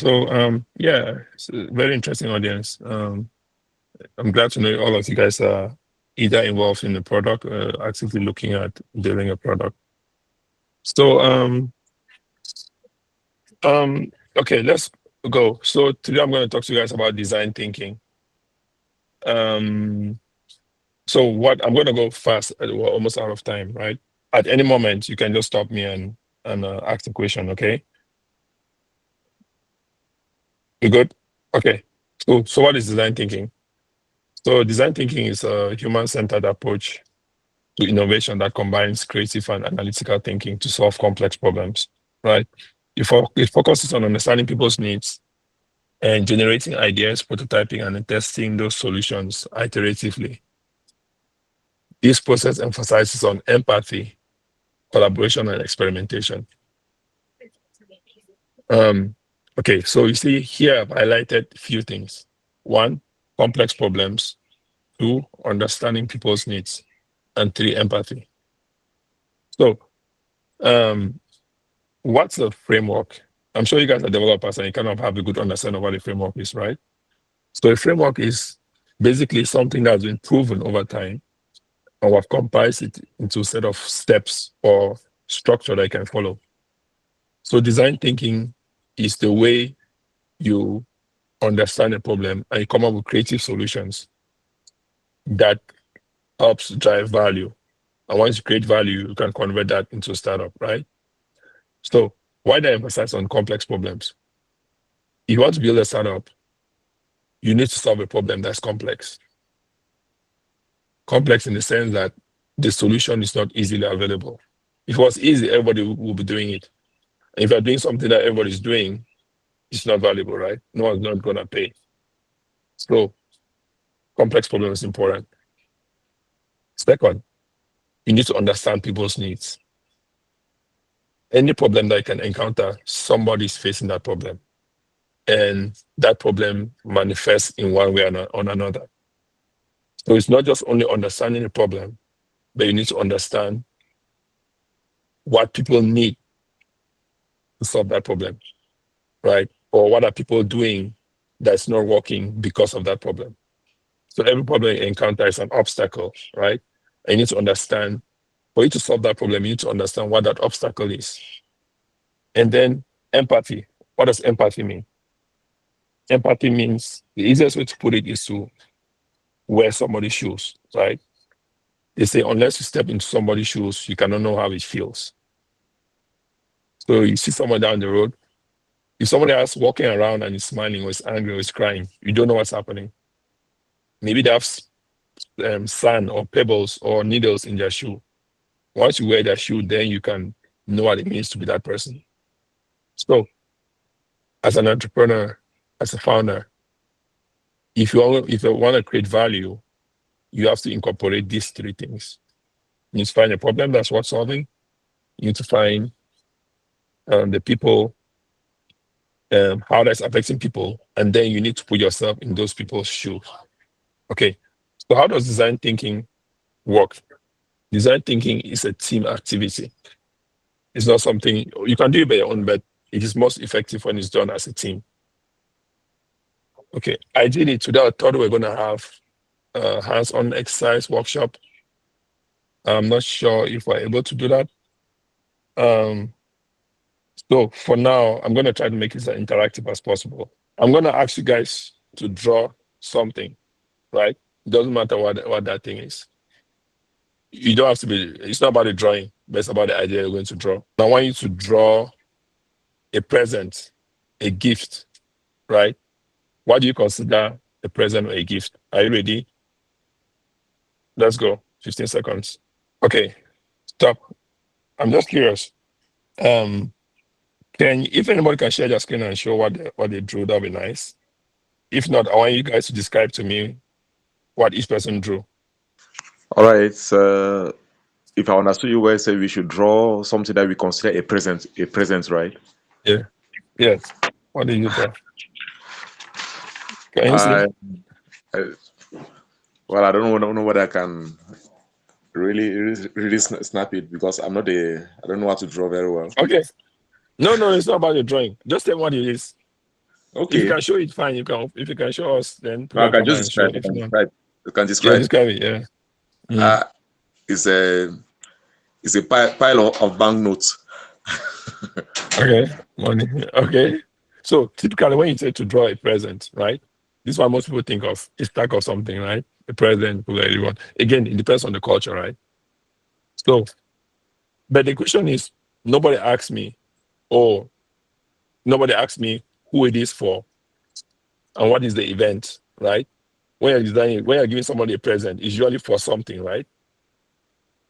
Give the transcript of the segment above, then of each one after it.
So yeah, it's a very interesting audience. I'm glad to know all of you guys are either involved in the product or actively looking at building a product. So okay, let's go. So today I'm going to talk to you guys about design thinking. Um, so what I'm going to go fast. We're almost out of time, right? At any moment, you can just stop me and ask the question. Okay, you good? Okay, cool. So what is design thinking? So design thinking is a human-centered approach to innovation that combines creative and analytical thinking to solve complex problems, right? It focuses on understanding people's needs and generating ideas, prototyping, and testing those solutions iteratively. This process emphasizes on empathy, collaboration, and experimentation. Um, okay, so you see here I've highlighted a few things. One, complex problems. Two, understanding people's needs. And three, empathy. So what's the framework? I'm sure you guys are developers and you kind of have a good understanding of what a framework is, right? So a framework is basically something that's been proven over time, and we've compiled it into a set of steps or structure that you can follow. So design thinking is the way you understand a problem and you come up with creative solutions that helps drive value. And once you create value, you can convert that into a startup, right? So why do I emphasize on complex problems? If you want to build a startup, you need to solve a problem that's complex. Complex in the sense that the solution is not easily available. If it was easy, everybody would be doing it. And if you're doing something that everybody's doing, it's not valuable, right? No one's not going to pay. So complex problem is important. Second, you need to understand people's needs. Any problem that you can encounter, somebody's facing that problem. And that problem manifests in one way or on another. So it's not just only understanding the problem, but you need to understand what people need to solve that problem, right? Or what are people doing that's not working because of that problem. So every problem you encounter is an obstacle, right? And you need to understand, for you to solve that problem, you need to understand what that obstacle is. And then empathy. What does empathy mean? Empathy means the easiest way to put it is to wear somebody's shoes, right? They say, unless you step into somebody's shoes, you cannot know how it feels. So you see someone down the road, if somebody else walking around and is smiling or is angry or is crying, you don't know what's happening. Maybe they have sand or pebbles or needles in their shoe. Once you wear that shoe, then you can know what it means to be that person. So, as an entrepreneur, as a founder, if you want to create value, you have to incorporate these three things. You need to find a problem that's worth solving. You need to find the people, how that's affecting people, and then you need to put yourself in those people's shoes. Okay, so how does design thinking work? Design thinking is a team activity. It's not something you can do it by your own, but it is most effective when it's done as a team. Okay, ideally today I thought we were going to have a hands-on exercise workshop. I'm not sure if we're able to do that. So for now, I'm going to try to make it as interactive as possible. I'm going to ask you guys to draw something, right? It doesn't matter what that thing is. You don't have to be, it's not about the drawing, but it's about the idea you're going to draw. I want you to draw a present, a gift, right? What do you consider a present or a gift? Are you ready? Let's go. 15 seconds. Okay, stop. I'm just curious. Um, if anybody can share their screen and show what they drew, that'd be nice. If not, I want you guys to describe to me what each person drew. All right. If I understood you well, say we should draw something that we consider a present, right? Yeah. Yes. What did you draw? Can you see? I, I well, I don't know whether I can really snap it because I don't know how to draw very well. Okay. No, it's not about the drawing. Just tell me what it is. If you Okay. can show it, fine. You can. If you can show us, then put No, I your can just camera and show. describe. I If can not, describe. You can yeah, describe. describe it. Yeah. Mm. Uh, it's a pile of banknotes. Okay. Money. Okay. So typically, when you say to draw a present, right? This is what most people think of. A stack of something, right? A present for everyone. Again, it depends on the culture, right? So, but the question is, nobody asks me, oh, nobody asks me who it is for and what is the event, right? When you're designing, when you're giving somebody a present, it's usually for something, right?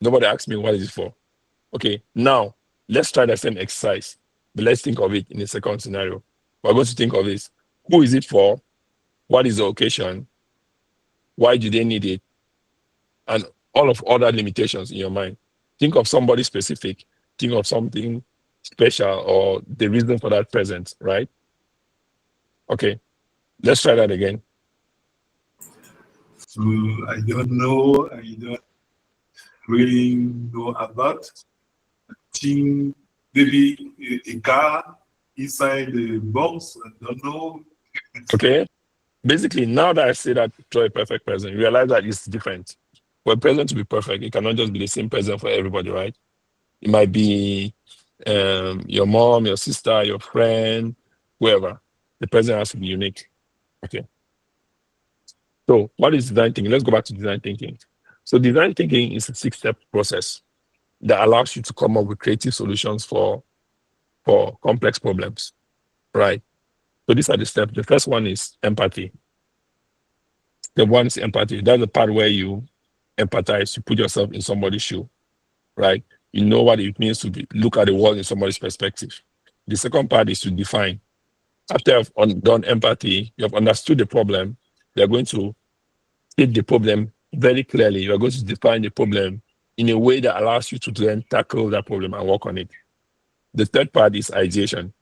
Nobody asks me what is it for. Okay, now let's try the same exercise, but let's think of it in a second scenario. We're going to think of this: who is it for? What is the occasion? Why do they need it? And all of other limitations in your mind. Think of somebody specific. Think of something special or the reason for that present, right? Okay, let's try that again. So I don't know. I don't really know about. I think maybe a car inside the box. I don't know. Okay, basically, now that I say that draw a perfect present, you realize that it's different. For a present to be perfect, it cannot just be the same present for everybody, right? It might be your mom, your sister, your friend, whoever. The present has to be unique. Okay. So, what is design thinking? Let's go back to design thinking. So, design thinking is a six-step process that allows you to come up with creative solutions for complex problems, right? So, these are the steps. The first one is empathy. The one is empathy. That's the part where you empathize, you put yourself in somebody's shoe, right? You know what it means to look at the world in somebody's perspective. The second part is to define. After you've done empathy, you have understood the problem, you're going to state the problem very clearly. You're going to define the problem in a way that allows you to then tackle that problem and work on it. The third part is ideation.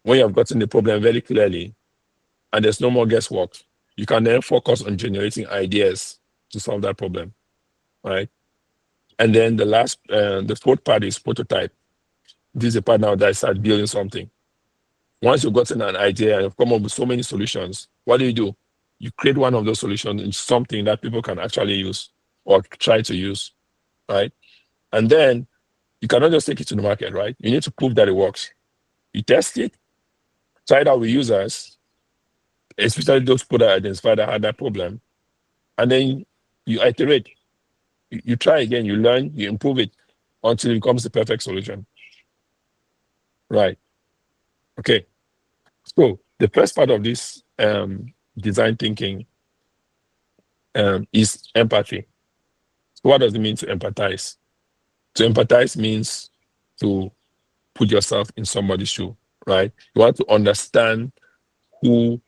When you have gotten the problem very clearly and there's no more guesswork, you can then focus on generating ideas to solve that problem, right? And then the fourth part is prototype. This is the part now that I start building something. Once you've gotten an idea and you've come up with so many solutions, what do? You create one of those solutions into something that people can actually use or try to use, right? And then you cannot just take it to the market, right? You need to prove that it works. You test it, try it out with users, especially those people that identify that had that problem, and then you iterate. You try again, you learn, you improve it until it becomes the perfect solution, right? Okay. So the first part of this design thinking is empathy. So what does it mean to empathize? To empathize means to put yourself in somebody's shoe, right? You want to understand who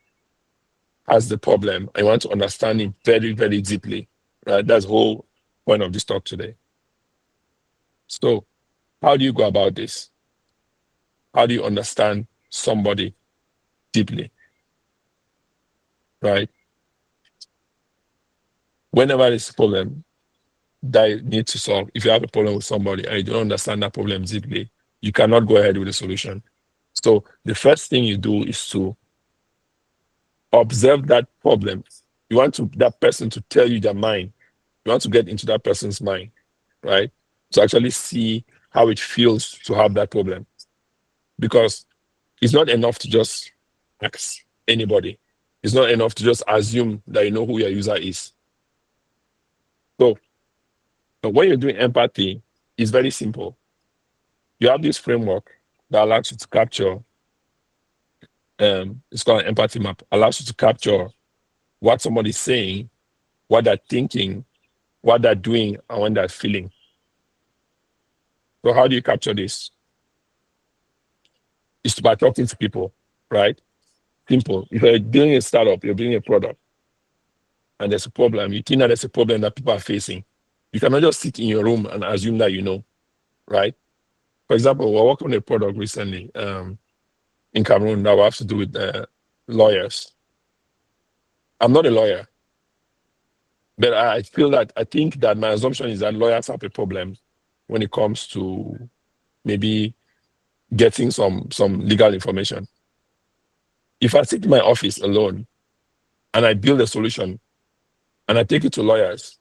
has the problem. I want to understand it very, very deeply, right? That's the whole point of this talk today. So how do you go about this? How do you understand somebody deeply, right? Whenever there's a problem that you need to solve, if you have a problem with somebody and you don't understand that problem deeply, you cannot go ahead with the solution. So the first thing you do is to observe that problem. You want that person to tell you their mind. You want to get into that person's mind, right? To actually see how it feels to have that problem. Because it's not enough to just ask anybody. It's not enough to just assume that you know who your user is. So when you're doing empathy, it's very simple. You have this framework that allows you to capture, it's called an empathy map, allows you to capture what somebody's saying, what they're thinking, what they're doing, and what they're feeling. So how do you capture this? It's by talking to people, right? Simple. If you're doing a startup, you're building a product, and there's a problem, you think that there's a problem that people are facing. You cannot just sit in your room and assume that you know, right? For example, we're working on a product recently in Cameroon that will have to do with lawyers. I'm not a lawyer, but I think that my assumption is that lawyers have a problem when it comes to maybe getting some legal information. If I sit in my office alone and I build a solution and I take it to lawyers,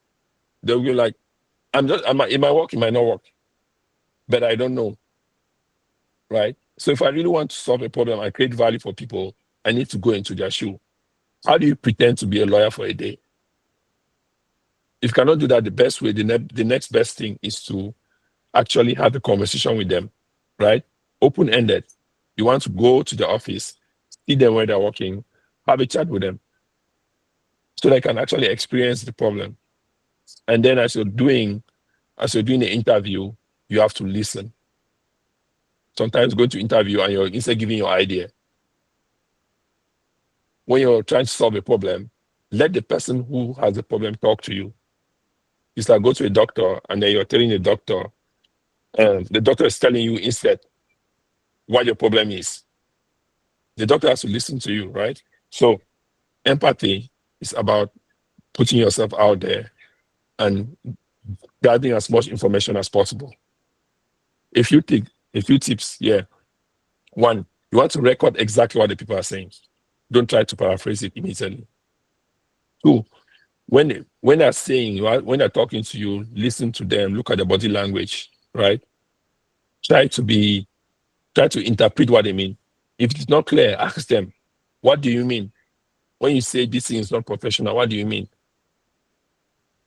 they'll be like, it might work, it might not work, but I don't know, right? So if I really want to solve a problem and create value for people, I need to go into their shoe. How do you pretend to be a lawyer for a day? If you cannot do that, the best way, the next best thing is to actually have a conversation with them, right? Open-ended. You want to go to the office, see them where they're working, have a chat with them so they can actually experience the problem. And then as you're doing the interview, you have to listen. Sometimes go to interview and you're instead giving your idea. When you're trying to solve a problem, let the person who has the problem talk to you. It's like go to a doctor and then you're telling the doctor is telling you instead what your problem is. The doctor has to listen to you, right? So empathy is about putting yourself out there and gathering as much information as possible. A few tips, yeah. One, you want to record exactly what the people are saying. Don't try to paraphrase it immediately. Two, when they're saying, when they're talking to you, listen to them, look at the body language, right? Try to interpret what they mean. If it's not clear, ask them, what do you mean? When you say this thing is not professional, what do you mean?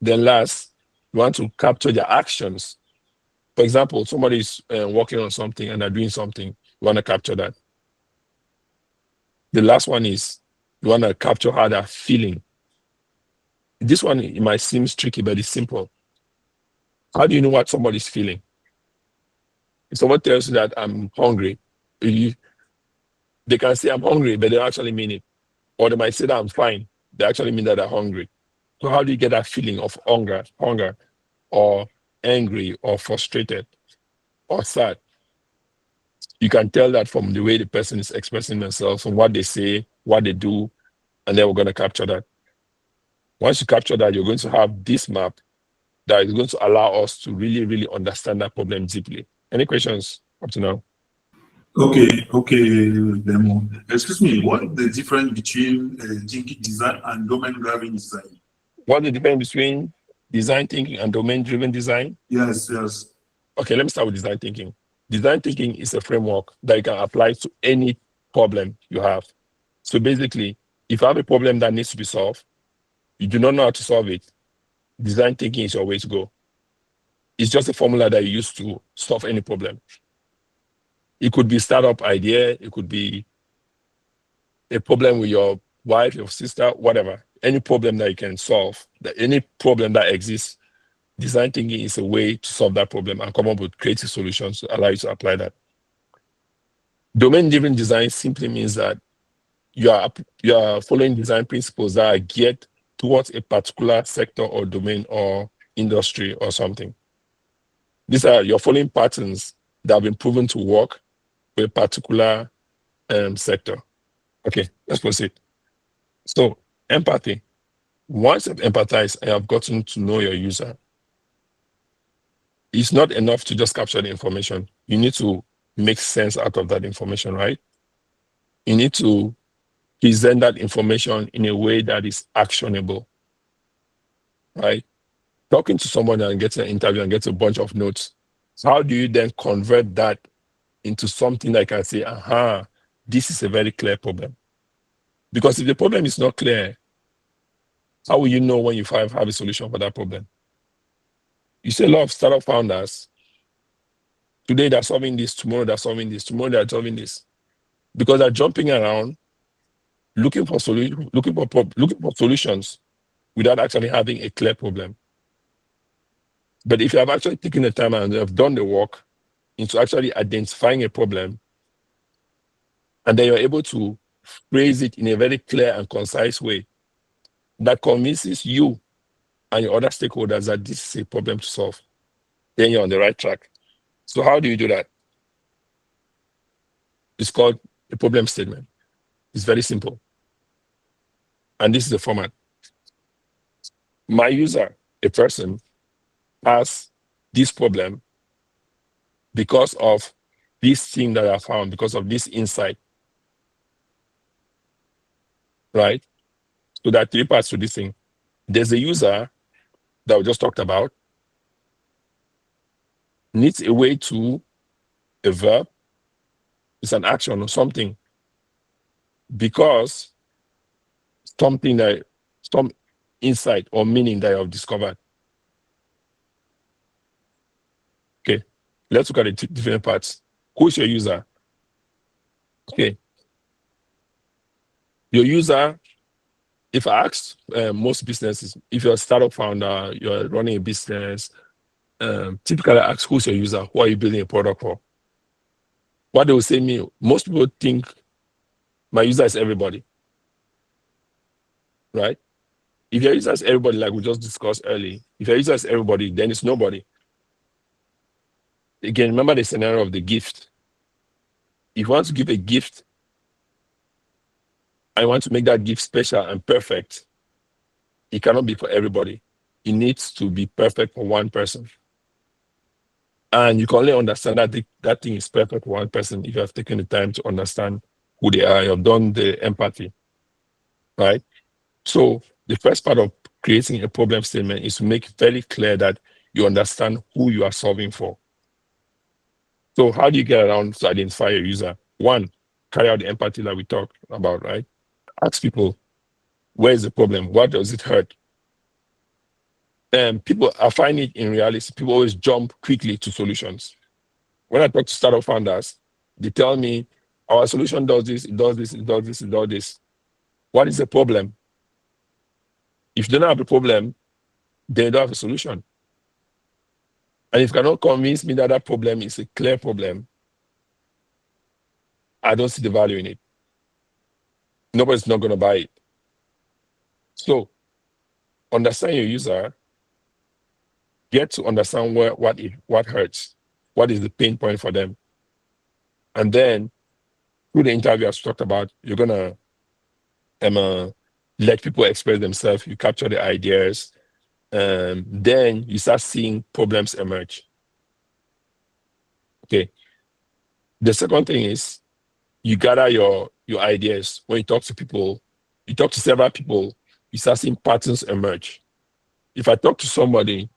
Then last, you want to capture their actions. For example, somebody is working on something and they're doing something. You want to capture that. The last one is you want to capture how they're feeling. This one, it might seem tricky, but it's simple. How do you know what somebody's feeling? If someone tells you that I'm hungry, they can say I'm hungry, but they don't actually mean it. Or they might say that I'm fine. They actually mean that they're hungry. So how do you get that feeling of hunger, or angry, or frustrated, or sad? You can tell that from the way the person is expressing themselves, from what they say, what they do, and then we're going to capture that. Once you capture that, you're going to have this map that is going to allow us to really, really understand that problem deeply. Any questions up to now? Okay, Demo. Excuse me, what is the difference between thinking design and domain-driven design? What's the difference between design thinking and domain-driven design? Yes. Okay, let me start with design thinking. Design thinking is a framework that you can apply to any problem you have. So basically, if you have a problem that needs to be solved, you do not know how to solve it, design thinking is your way to go. It's just a formula that you use to solve any problem. It could be a startup idea, it could be a problem with your wife, your sister, whatever. Any problem that you can solve, any problem that exists, design thinking is a way to solve that problem and come up with creative solutions to allow you to apply that. Domain-driven design simply means that you are following design principles that are geared towards a particular sector or domain or industry or something. You're following patterns that have been proven to work for a particular sector. Okay, let's proceed. So, empathy. Once you've empathized and have gotten to know your user, it's not enough to just capture the information. You need to make sense out of that information, right? You need to present that information in a way that is actionable, right? Talking to someone and getting an interview and get a bunch of notes, how do you then convert that into something that I can say, aha, this is a very clear problem? Because if the problem is not clear, how will you know when you have a solution for that problem? You see a lot of startup founders, today they're solving this, tomorrow they're solving this, tomorrow they're solving this. Because they're jumping around looking for solutions without actually having a clear problem. But if you have actually taken the time and you have done the work into actually identifying a problem, and then you're able to phrase it in a very clear and concise way that convinces you and your other stakeholders that this is a problem to solve, then you're on the right track. So how do you do that? It's called a problem statement. It's very simple. And this is the format. My user, a person, has this problem because of this thing that I found, because of this insight. right? So there are three parts to this thing. There's a user that we just talked about, needs a way to, a verb, it's an action or something, because something that, some insight or meaning that you have discovered. Okay, let's look at the different parts. Who's your user? Okay, your user, if I ask most businesses, if you're a startup founder, you're running a business, typically I ask who's your user, who are you building a product for? What they will say me, most people think my user is everybody, right? If your user is everybody, like we just discussed earlier, if your user is everybody, then it's nobody. Again, remember the scenario of the gift. If you want to give a gift, I want to make that gift special and perfect, it cannot be for everybody. It needs to be perfect for one person. And you can only understand that that thing is perfect for one person if you have taken the time to understand who they are, you have done the empathy, right? So the first part of creating a problem statement is to make it very clear that you understand who you are solving for. So how do you get around to identify your user? One, carry out the empathy that we talked about, right? Ask people, where is the problem? What does it hurt? And people, I find it in reality, people always jump quickly to solutions. When I talk to startup founders, they tell me, our solution does this, it does this, it does this, it does this. What is the problem? If you don't have a problem, they don't have a solution. And if you cannot convince me that that problem is a clear problem, I don't see the value in it. Nobody's not going to buy it. So understand your user, get to understand what hurts, what is the pain point for them. And then through the interview as we talked about, you're gonna let people express themselves, you capture the ideas, then you start seeing problems emerge. Okay. The second thing is you gather your ideas. When you talk to people, you talk to several people, you start seeing patterns emerge. If I talk to somebody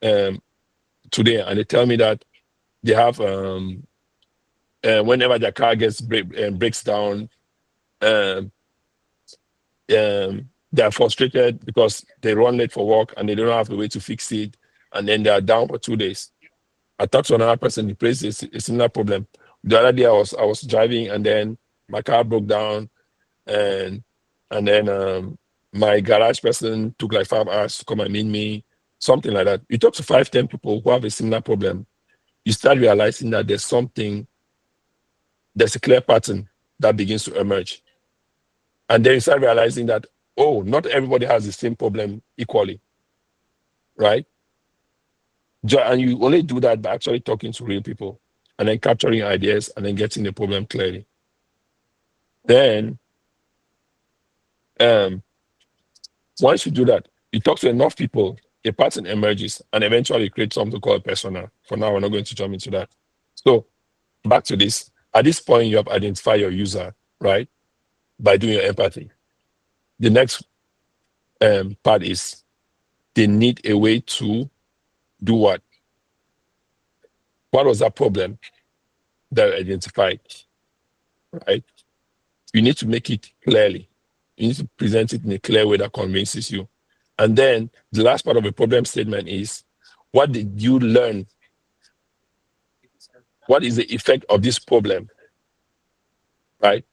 um, today and they tell me that they have whenever their car breaks down, um, they are frustrated because they run late for work and they don't have a way to fix it, and then they are down for 2 days. I talked to another person, he faced a similar problem. The other day I was driving and then my car broke down, and then my garage person took like 5 hours to come and meet me, something like that. You talk to 5, 10 people who have a similar problem, you start realizing that there's a clear pattern that begins to emerge. And then you start realizing that, oh, not everybody has the same problem equally, right? And you only do that by actually talking to real people and then capturing ideas and then getting the problem clearly. Then, once you do that, you talk to enough people, a pattern emerges, and eventually you create something called persona. For now, we're not going to jump into that. So, back to this. At this point, you have identified your user, right? By doing your empathy. The next part is they need a way to do what? What was that problem that I identified, right? You need to make it clearly. You need to present it in a clear way that convinces you. And then the last part of a problem statement is, what did you learn? What is the effect of this problem, right?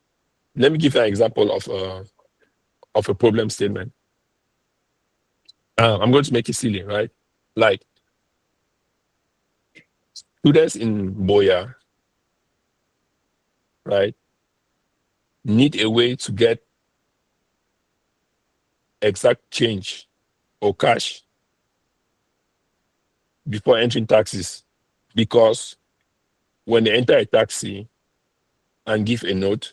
Let me give you an example of a problem statement. I'm going to make it silly, right? Like students in Boya, right, need a way to get exact change or cash before entering taxis, because when they enter a taxi and give a note,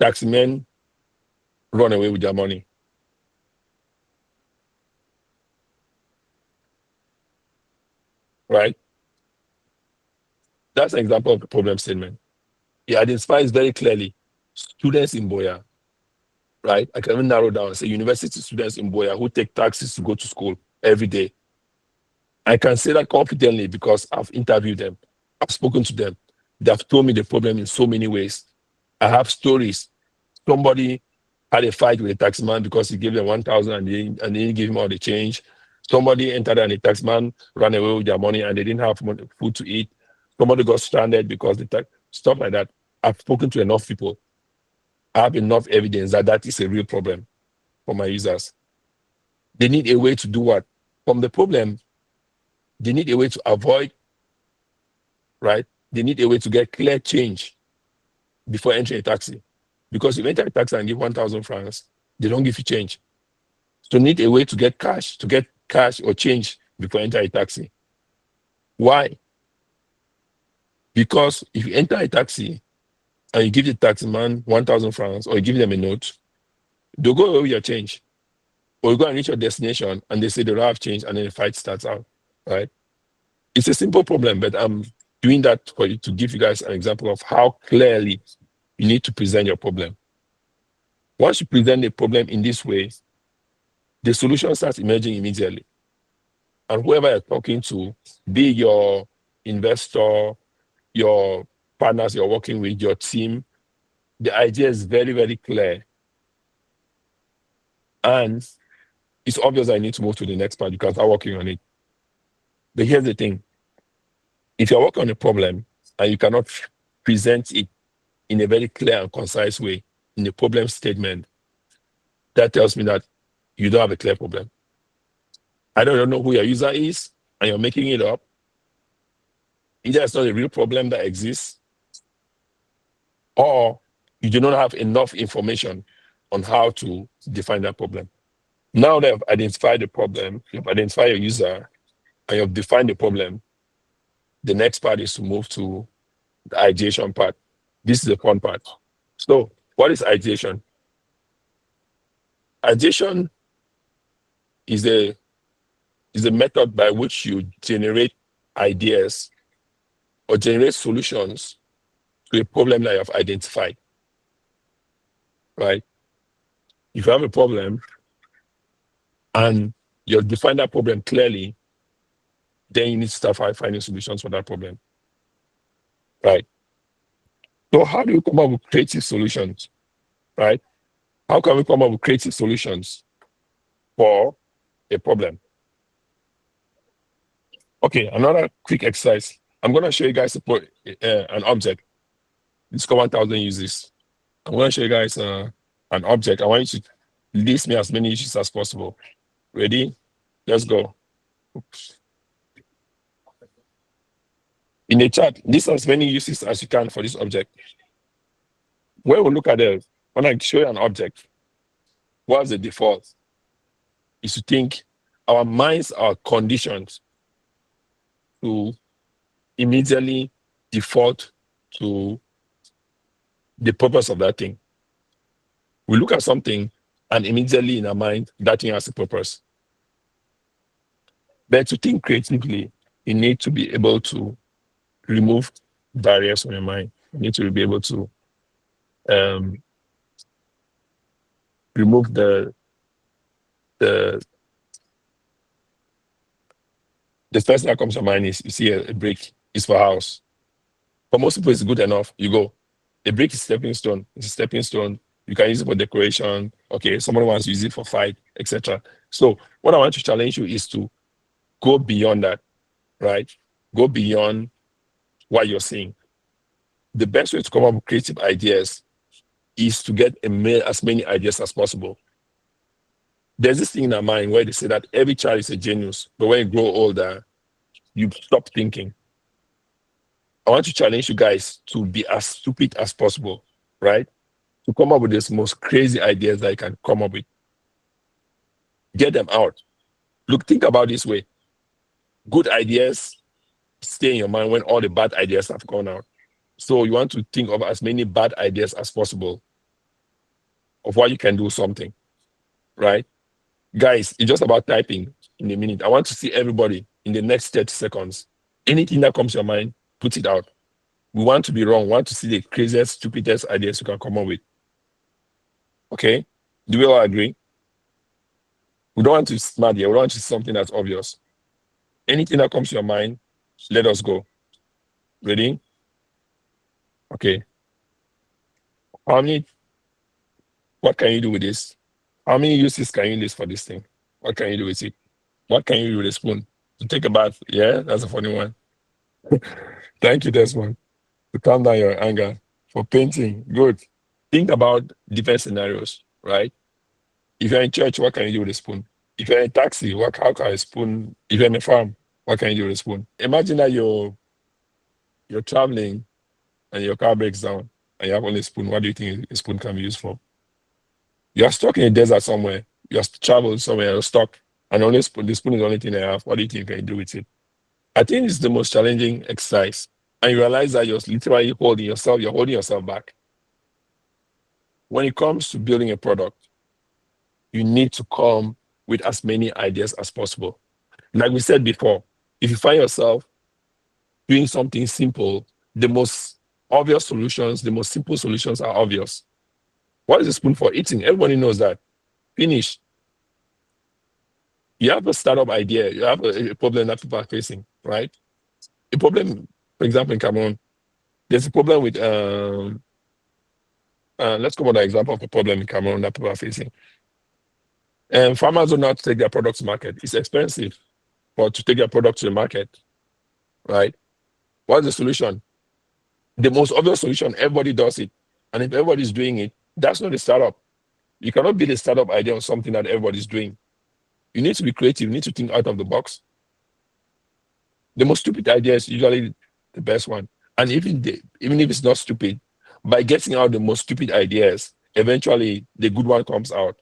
taximen run away with their money, right? That's an example of the problem statement. It identifies very clearly students in Boya. right? I can even narrow down and say university students in Boya who take taxis to go to school every day. I can say that confidently because I've interviewed them. I've spoken to them. They've told me the problem in so many ways. I have stories. Somebody had a fight with a taxman because he gave them 1,000 and they didn't give him all the change. Somebody entered and the taxman ran away with their money and they didn't have food to eat. Somebody got stranded because the tax, stuff like that. I've spoken to enough people. I have enough evidence that that is a real problem for my users. They need a way to do what? From the problem, they need a way to avoid, right? They need a way to get clear change before entering a taxi. Because if you enter a taxi and give 1,000 francs, they don't give you change. So need a way to get cash or change before entering a taxi. Why? Because if you enter a taxi and you give the taxi man 1,000 francs or you give them a note, they'll go away with your change. Or you go and reach your destination and they say they don't have change and then the fight starts out, right? It's a simple problem, but I'm doing that for you to give you guys an example of how clearly you need to present your problem. Once you present the problem in this way, the solution starts emerging immediately. And whoever you're talking to, be your investor, your partners you're working with, your team, the idea is very, very clear. And it's obvious I need to move to the next part because I'm working on it. But here's the thing. If you're working on a problem and you cannot present it in a very clear and concise way in a problem statement, that tells me that you don't have a clear problem. I don't know who your user is and you're making it up. Either it's not a real problem that exists or you do not have enough information on how to define that problem. Now that you've identified the problem, you've identified your user, and you've defined the problem, the next part is to move to the ideation part. This is the fun part. So, what is ideation? Ideation is a method by which you generate ideas or generate solutions to a problem that you have identified. Right? If you have a problem and you've defined that problem clearly, then you need to start finding solutions for that problem. Right? So how do you come up with creative solutions? Right? How can we come up with creative solutions for a problem? Okay, another quick exercise. I'm going to show you guys an object. It's got 1,000 uses. I'm going to show you guys an object. I want you to list me as many uses as possible. Ready? Let's go. Oops. In the chat, list as many uses as you can for this object. When we look at it, when I show you an object, what's the default? Is to think our minds are conditioned to immediately default to the purpose of that thing. We look at something and immediately in our mind, that thing has a purpose. But to think creatively, you need to be able to remove barriers from your mind. You need to be able to remove the first thing that comes to mind is you see a brick is for house. For most people, it's good enough. You go. A brick is stepping stone. It's a stepping stone. You can use it for decoration. Okay, someone wants to use it for fight, etc. So what I want to challenge you is to go beyond that, right? Go beyond what you're seeing. The best way to come up with creative ideas is to get as many ideas as possible. There's this thing in our mind where they say that every child is a genius, but when you grow older, you stop thinking. I want to challenge you guys to be as stupid as possible, right? To come up with the most crazy ideas that you can come up with. Get them out. Look, think about this way. Good ideas stay in your mind when all the bad ideas have gone out. So you want to think of as many bad ideas as possible of what you can do something, right? Guys, it's just about typing in a minute. I want to see everybody in the next 30 seconds. Anything that comes to your mind, put it out. We want to be wrong. We want to see the craziest, stupidest ideas you can come up with. Okay? Do we all agree? We don't want to smart here. We want to something that's obvious. Anything that comes to your mind, let us go. Ready? Okay. How many? What can you do with this? How many uses can you list for this thing? What can you do with it? What can you do with a spoon? To take a bath? Yeah, that's a funny one. Thank you, Desmond. To calm down your anger. For painting, good. Think about different scenarios, right? If you're in church, what can you do with a spoon? If you're in a taxi, how can a spoon? If you're in a farm, what can you do with a spoon? Imagine that you're traveling and your car breaks down and you have only a spoon. What do you think a spoon can be used for? You're stuck in a desert somewhere. You're traveled somewhere, you're stuck, and only spoon, the spoon is the only thing I have. What do you think you can do with it? I think it's the most challenging exercise. And you realize that you're literally you're holding yourself back. When it comes to building a product, you need to come with as many ideas as possible. Like we said before, if you find yourself doing something simple, the most obvious solutions, the most simple solutions are obvious. What is a spoon for? Eating. Everybody knows that. Finish. You have a startup idea, you have a problem that people are facing, right? A problem, for example, in Cameroon, there's a problem with, let's go with an example of a problem in Cameroon that people are facing. And farmers do not take their products to market. It's expensive for to take their product to the market, right? What's the solution? The most obvious solution, everybody does it. And if everybody's doing it, that's not a startup. You cannot build a startup idea on something that everybody's doing. You need to be creative. You need to think out of the box. The most stupid idea is usually the best one. And even if it's not stupid, by getting out the most stupid ideas, eventually the good one comes out.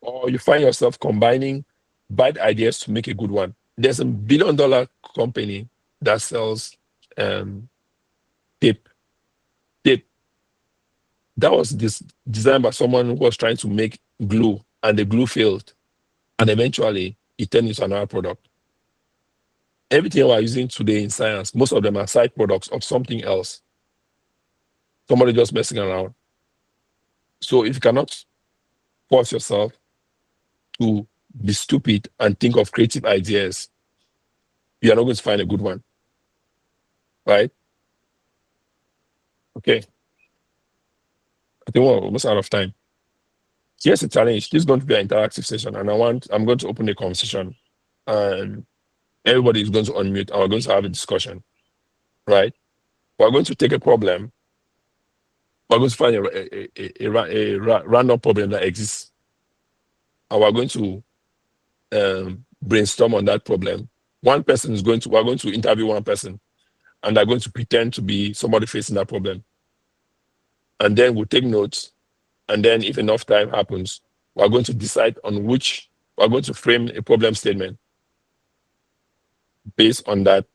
Or you find yourself combining bad ideas to make a good one. There's $1 billion company that sells tape. Tape that was designed by someone who was trying to make glue, and the glue failed, and eventually it turned into another product. Everything we're using today in science, most of them are side products of something else. Somebody just messing around. So if you cannot force yourself to be stupid and think of creative ideas, you are not going to find a good one. Right? Okay. I think we're almost out of time. Here's a challenge. This is going to be an interactive session, and I'm going to open the conversation, and everybody is going to unmute, and we're going to have a discussion. Right? We're going to take a problem. We're going to find a random problem that exists, and we're going to brainstorm on that problem. We're going to interview one person, and they're going to pretend to be somebody facing that problem. And then we'll take notes. And then if enough time happens, we're going to decide we're going to frame a problem statement based on that.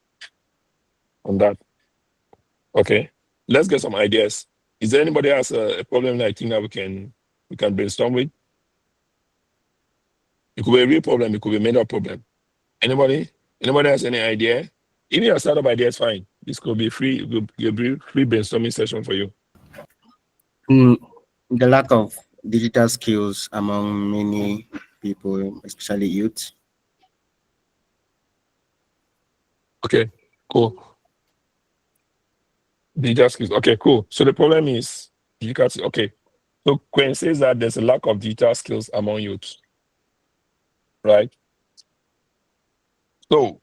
Okay. Let's get some ideas. Is there anybody else a problem that I think that we can brainstorm with? It could be a real problem. It could be a made-up problem. Anybody? Anybody has any idea? Even your startup idea is fine. This could be free. It could be a free brainstorming session for you. The lack of digital skills among many people, especially youth. Okay, cool. Digital skills. Okay, cool. So the problem is digital skills. Okay. So Quinn says that there's a lack of digital skills among youth. Right? So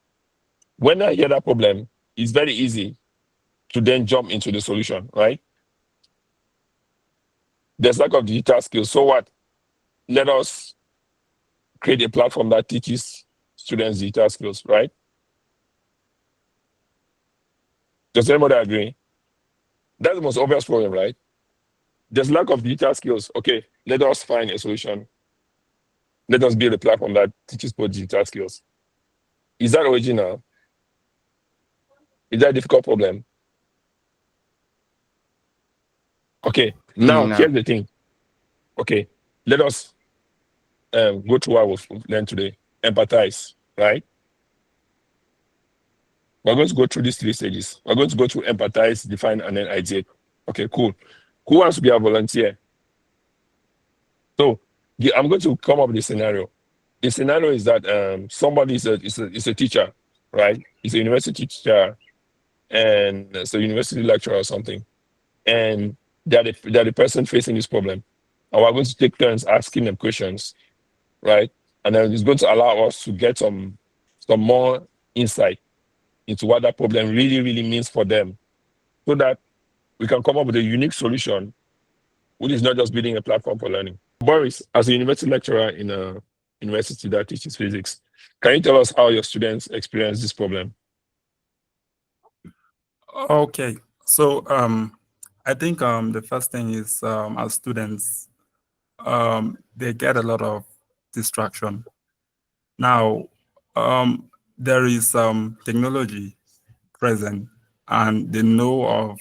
when I hear that problem, it's very easy to then jump into the solution, right? There's lack of digital skills. So what? Let us create a platform that teaches students digital skills, right? Does anybody agree? That's the most obvious problem, right? There's lack of digital skills. Okay, let us find a solution. Let us build a platform that teaches both digital skills. Is that original? Is that a difficult problem? Okay, now No. here's the thing. Okay, let us go through what we've learned today. Empathize, right? We're going to go through these 3 stages. We're going to go through empathize, define, and then ideate. Okay, cool. Who wants to be a volunteer? So I'm going to come up with a scenario. The scenario is that somebody is a teacher, right? He's a university teacher and it's a university lecturer or something, and they're the person facing this problem. And we're going to take turns asking them questions, right? And then it's going to allow us to get some more insight into what that problem really, really means for them, so that we can come up with a unique solution, which is not just building a platform for learning. Boris, as a university lecturer in a university that teaches physics, can you tell us how your students experience this problem? Okay, so I think the first thing is as students, they get a lot of distraction. Now, there is technology present, and they know of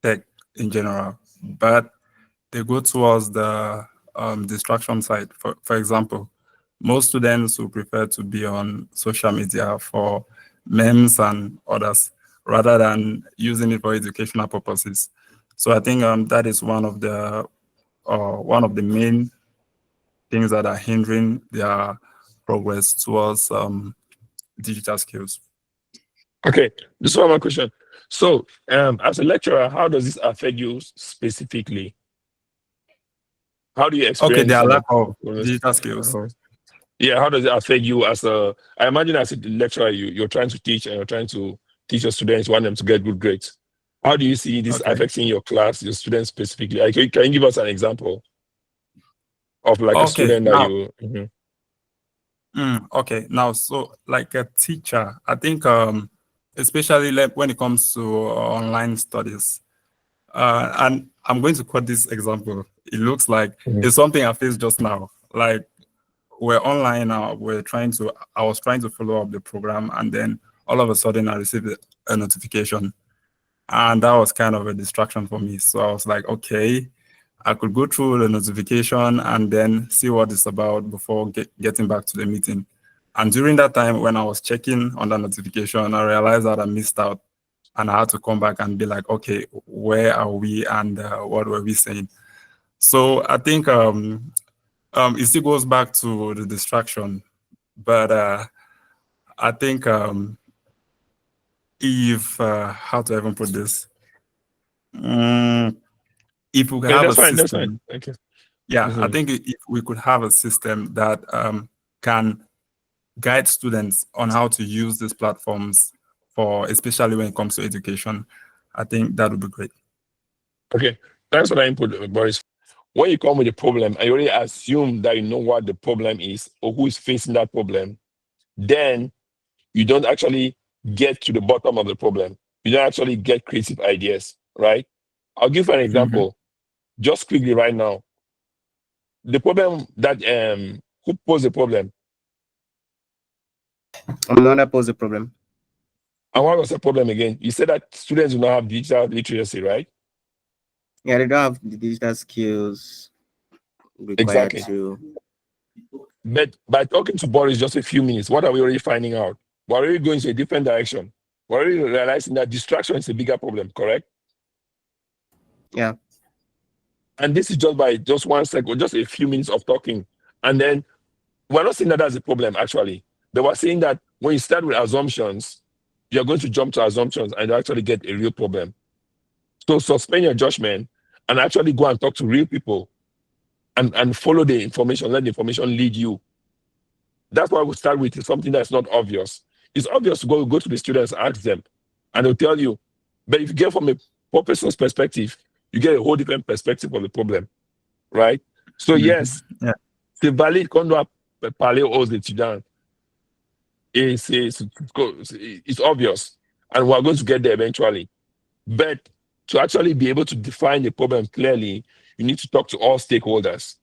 tech in general, but they go towards the distraction side. For example, most students will prefer to be on social media for memes and others rather than using it for educational purposes. So I think that is one of the main things that are hindering their progress towards digital skills. Okay, this is one more question. So, as a lecturer, how does this affect you specifically? How do you Okay, experience this their on lack a of progress? digital skills. Yeah, how does it affect you as a? I imagine as a lecturer, you're trying to teach and you're trying to teach your students, want them to get good grades. How do you see this Okay. affecting your class, your students specifically? Like, can you give us an example of like a Okay, student that now, you? Mhm. okay, now, so like a teacher, I think, especially like when it comes to online studies, and I'm going to quote this example. It looks like Mhm. it's something I faced just now. Like we're online now, I was trying to follow up the program, and then all of a sudden I received a notification, and that was kind of a distraction for me. So I was like, okay, I could go through the notification and then see what it's about before getting back to the meeting. And during that time, when I was checking on the notification, I realized that I missed out, and I had to come back and be like, okay, where are we and what were we saying? So I think it still goes back to the distraction, but I think if how to even put this, Mm, if we could Yeah, have a that's fine. That's fine. system. Thank you. Yeah, I Mhm. think if we could have a system that can guide students on how to use these platforms for, especially when it comes to education, I think that would be great. Okay, thanks for that input, Boris. When you come with a problem, I already assume that you know what the problem is or who is facing that problem. Then you don't actually get to the bottom of the problem. You don't actually get creative ideas, right? I'll give you an Mhm. example, just quickly right now. The problem that who posed the problem, I'm not opposed the problem. and what was the problem again? You said that students do not have digital literacy, right? Yeah, they don't have the digital skills required Exactly. to. But by talking to Boris just a few minutes, what are we already finding out? We're already going to a different direction. We're already realizing that distraction is a bigger problem, correct? Yeah. And this is just by just 1 second, just a few minutes of talking. And then we're not saying that that's a problem, actually. But we're saying that when you start with assumptions, you're going to jump to assumptions and you actually get a real problem. So suspend your judgment and actually go and talk to real people and follow the information, let the information lead you. That's why we start with something that's not obvious. It's obvious to go to the students, ask them, and they'll tell you. But if you get from a poor person's perspective, you get a whole different perspective of the problem, right? So yes, Yeah. c'est valide qu'on doit parler aux étudiants. It's obvious, and we're going to get there eventually. But to actually be able to define the problem clearly, you need to talk to all stakeholders.